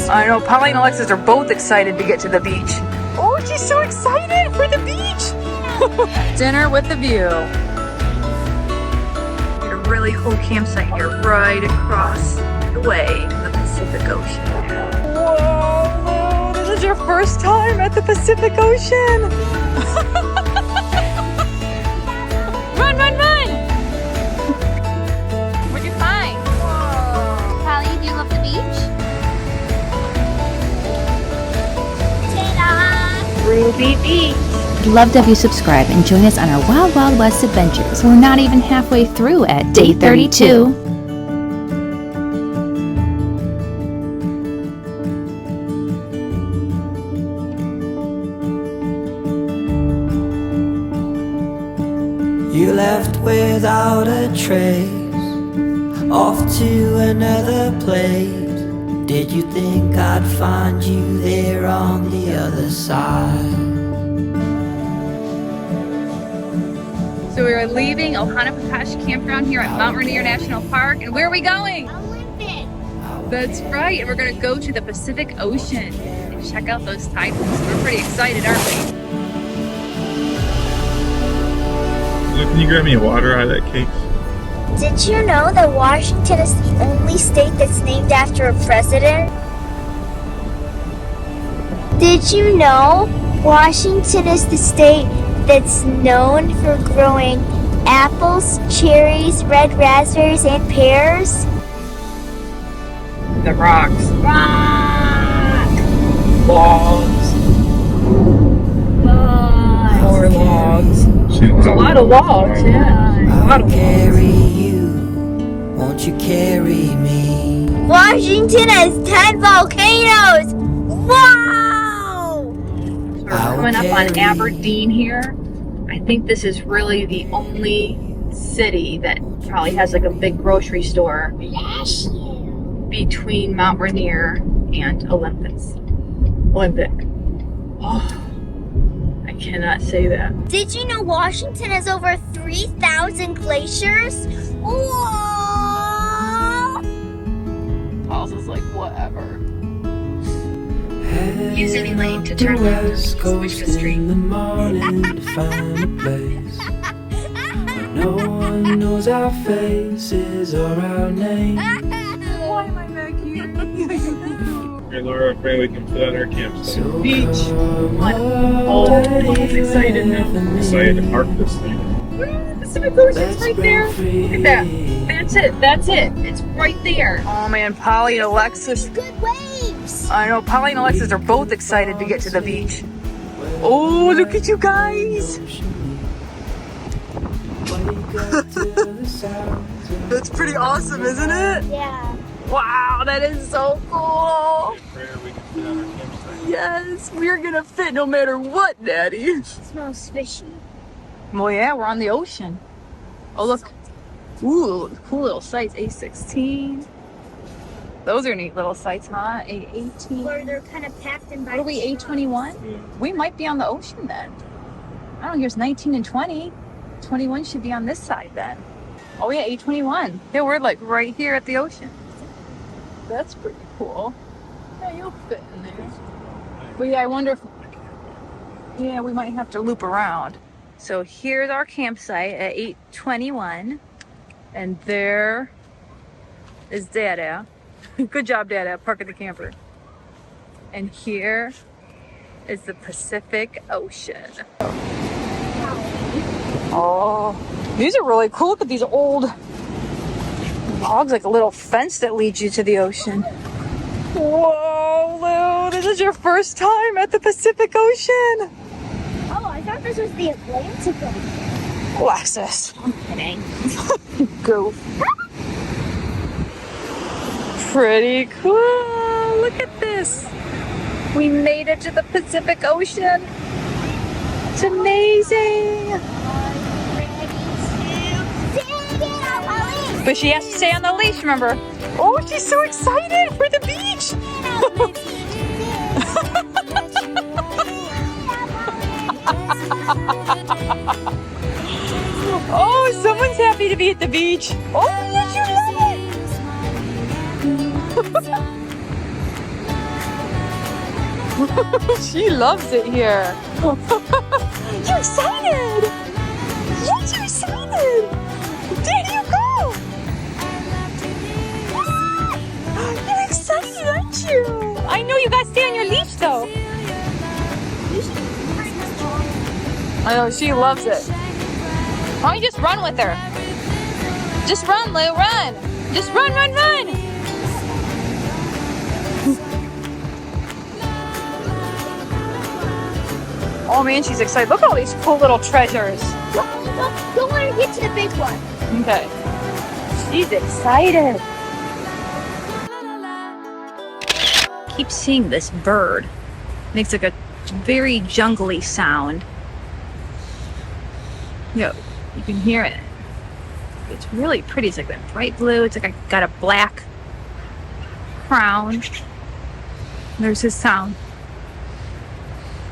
I know, Polly and Alexis are both excited to get to the beach. Oh, she's so excited for the beach. Dinner with the view. Get a really cool campsite here right across the way from the Pacific Ocean. Whoa, this is your first time at the Pacific Ocean. Run, run, run. What'd you find? Whoa. Polly, do you love the beach? Ta-da! Ruby Beach. We'd love to have you subscribe and join us on our Wild Wild West adventures. We're not even halfway through at day 32. You left without a trace, off to another place. Did you think I'd find you there on the other side? So we are leaving Ohanapecosh Campground here at Mount Rainier National Park. And where are we going? Olympic. That's right. And we're going to go to the Pacific Ocean and check out those tide pools. We're pretty excited, aren't we? Can you grab me water out of that case? Did you know that Washington is the only state that's named after a president? Did you know Washington is the state that's known for growing apples, cherries, red raspberries, and pears? The rocks. Rock! Logs. More logs. There's a lot of logs, yeah. A lot of Carry you, won't you carry me? Washington has 10 volcanoes! Wow! We're coming up on Aberdeen here. I think this is really the only city that probably has like a big grocery store between Mount Rainier and Olympic. Oh, I cannot say that. Did you know Washington has over 3,000 glaciers? Whoa! Paul's is like, whatever. Use any lane to turn left, switch the street. In the morning to find a place where no one knows our faces or our names. Why am I back here? Hey Laura, I pray we can fit on our campsite. Beach. Oh, I'm excited now. I'm excited to park this thing. The Pacific Ocean's right there. Look at that. That's it. It's right there. Oh man, Polly and Alexis. Good waves! I know, Polly and Alexis are both excited to get to the beach. Oh, look at you guys. That's pretty awesome, isn't it? Yeah. Wow, that is so cool. Prayer we can fit on our campsite. Yes, we're gonna fit no matter what, Daddy. It smells fishy. Well, yeah, we're on the ocean. Oh, look. Ooh, cool little sites. A16. Those are neat little sites, huh? A18. Or they're kind of packed in by. What are we, A21? We might be on the ocean then. I don't know, here's 19 and 20. 21 should be on this side then. Oh yeah, A21. Yeah, we're like right here at the ocean. That's pretty cool. Yeah, you'll fit in there. But yeah, I wonder if... Yeah, we might have to loop around. So here's our campsite at 821. And there is Dada. Good job, Dada, parking the camper. And here is the Pacific Ocean. Oh, these are really cool. Look at these old logs, like a little fence that leads you to the ocean. Whoa, Lou, this is your first time at the Pacific Ocean. Oh, I thought this was the Atlantic Ocean. Alexis. I'm kidding. Go. Pretty cool. Look at this. We made it to the Pacific Ocean. It's amazing. But she has to stay on the leash, remember? Oh, she's so excited for the beach. Oh, someone's happy to be at the beach. Oh, yes, you love it. She loves it here. You excited? Yes, you're excited. There you go. You're excited, aren't you? I know you gotta stay on your leash though. I know, she loves it. Why don't you just run with her? Just run, Lou, run. Just run, run, run. Oh man, she's excited. Look at all these cool little treasures. Don't let her get to the big one. Okay. She's excited. Keep seeing this bird. Makes like a very jungly sound. Yo, you can hear it. It's really pretty. It's like that bright blue. It's like got a black crown. There's his sound.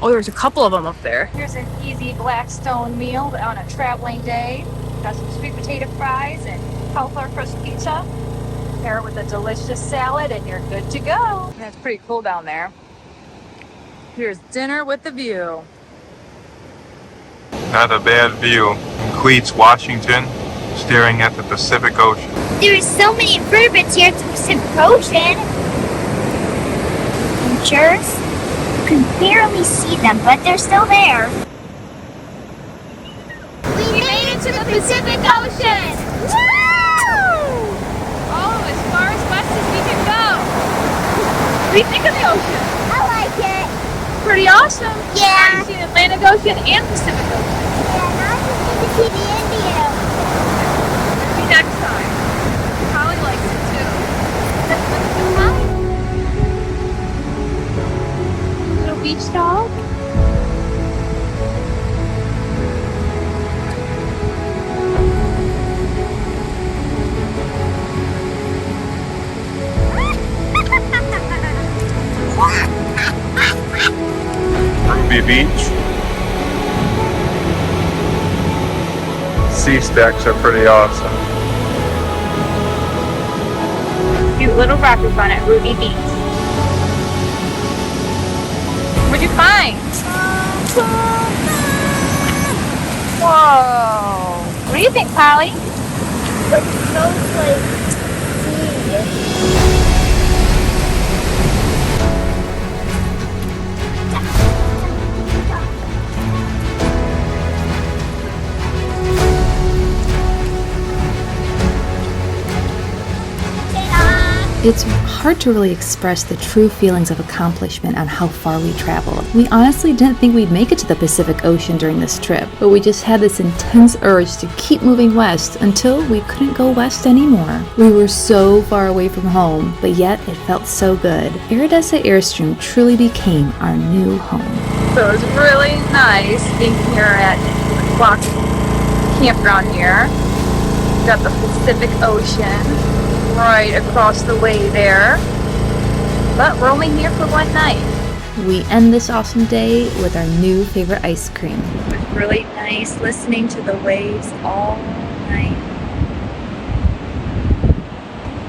Oh, there's a couple of them up there. Here's an easy Blackstone meal on a traveling day. Got some sweet potato fries and cauliflower crust pizza. Pair it with a delicious salad and you're good to go. That's pretty cool down there. Here's dinner with the view. Not a bad view. In Queets, Washington, staring at the Pacific Ocean. There's so many invertebrates here at the Pacific Ocean. Creatures. You can barely see them, but they're still there. We made it to the Pacific Ocean! Woo! Oh, as far as west as we can go. What do you think of the ocean? I like it. Pretty awesome. Yeah. You've seen the Atlantic Ocean and Pacific Ocean. Yeah, now I just need to see the Indian Ocean. Maybe next time. Holly likes it too. Little beach dog. Ruby Beach. Sea stacks are pretty awesome. Cute little rocker fun at Ruby Beach. What'd you find? Whoa. What do you think, Polly? It smells like sea. It's hard to really express the true feelings of accomplishment on how far we traveled. We honestly didn't think we'd make it to the Pacific Ocean during this trip, but we just had this intense urge to keep moving west until we couldn't go west anymore. We were so far away from home, but yet it felt so good. Iridessa Airstream truly became our new home. So it was really nice being here at Hemlocks Campground here. Got the Pacific Ocean right across the way there. But we're only here for one night. We end this awesome day with our new favorite ice cream. It's really nice listening to the waves all night.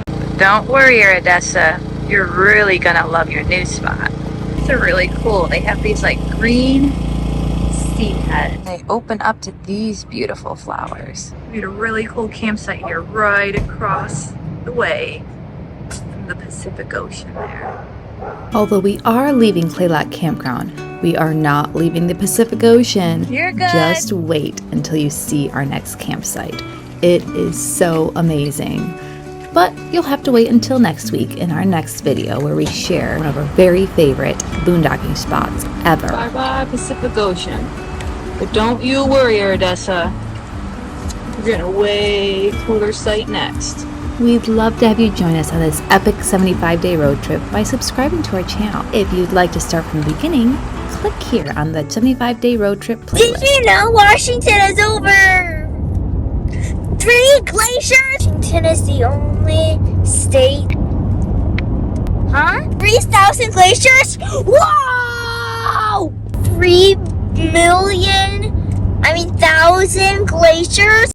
But don't worry, Iridessa. You're really gonna love your new spot. They're really cool. They have these like green seed heads. They open up to these beautiful flowers. We had a really cool campsite here right across the way from the Pacific Ocean there. Although we are leaving Claylock Campground, we are not leaving the Pacific Ocean. You're good. Just wait until you see our next campsite. It is so amazing. But you'll have to wait until next week in our next video where we share one of our very favorite boondocking spots ever. Bye-bye, Pacific Ocean. But don't you worry, Iridessa. We're gonna way cooler sight next. We'd love to have you join us on this epic 75-day road trip by subscribing to our channel. If you'd like to start from the beginning, click here on the 75-day road trip playlist. Did you know Washington has over 3 glaciers? Washington is the only state. Huh? 3,000 glaciers? Whoa! 3,000,000 glaciers?